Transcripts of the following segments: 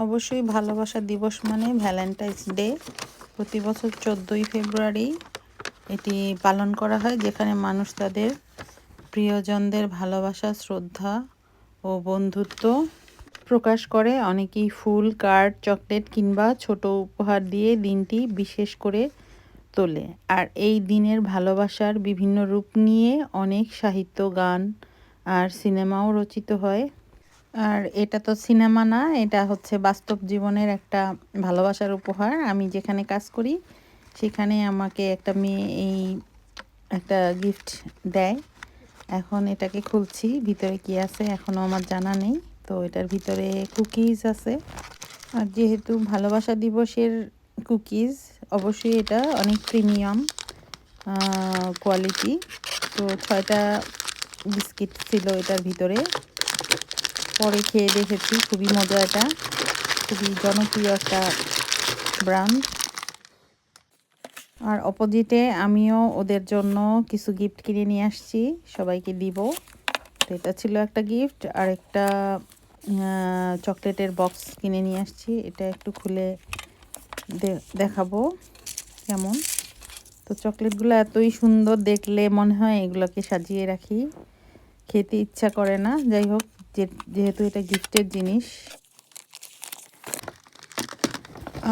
অবশ্যই ভালোবাসা দিবস মানে ভ্যালেন্টাইন্স ডে। প্রতি বছর 14ই ফেব্রুয়ারি এটি পালন করা হয়, যেখানে মানুষ তাদের প্রিয়জনদের ভালোবাসা, শ্রদ্ধা ও বন্ধুত্ব প্রকাশ করে। অনেকেই ফুল, কার্ড, চকলেট কিংবা ছোট উপহার দিয়ে দিনটি বিশেষ করে তোলে। আর এই দিনের ভালোবাসার বিভিন্ন রূপ নিয়ে অনেক সাহিত্য, গান আর সিনেমাও রচিত হয়। আর এটা তো সিনেমা না, এটা হচ্ছে বাস্তব জীবনের একটা ভালোবাসার উপহার। আমি যেখানে কাজ করি সেখানে আমাকে একটা মেয়ে এই একটা গিফট দেয়। এখন এটাকে খুলছি, ভিতরে কি আছে এখনও আমার জানা নেই। তো এটার ভিতরে কুকিজ আছে। আর যেহেতু ভালোবাসা দিবসের কুকিজ, অবশ্যই এটা অনেক প্রিমিয়াম কোয়ালিটি। তো 6টা বিস্কিট ছিল এটার ভিতরে। পরে খেয়ে দেখেছি, খুবই মজা, এটা খুবই জনপ্রিয় একটা ব্র্যান্ড। আর অপোজিটে আমিও ওদের জন্য কিছু গিফট কিনে নিয়ে আসছি, সবাইকে দিব। তো এটা ছিল একটা গিফট। আর একটা চকলেটের বক্স কিনে নিয়ে আসছি, এটা একটু খুলে দেখাবো কেমন। তো চকলেটগুলো এতই সুন্দর, দেখলে মনে হয় এগুলোকে সাজিয়ে রাখি, খেতে ইচ্ছা করে না। যাই হোক, যেহেতু এটা গিফটের জিনিস।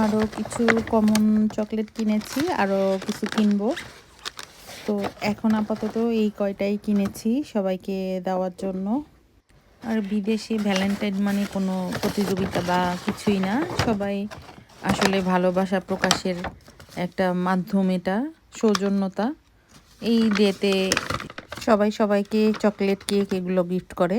আরও কিছু কমন চকলেট কিনেছি, আরও কিছু কিনবো। তো এখন আপাতত এই কয়টাই কিনেছি সবাইকে দেওয়ার জন্য। আর বিদেশে ভ্যালেন্টাইন মানে কোনো প্রতিযোগিতা বা কিছুই না, সবাই আসলে ভালোবাসা প্রকাশের একটা মাধ্যম, এটা সৌজন্যতা। এই ডেতে সবাই সবাইকে চকলেট, কেক এগুলো গিফট করে।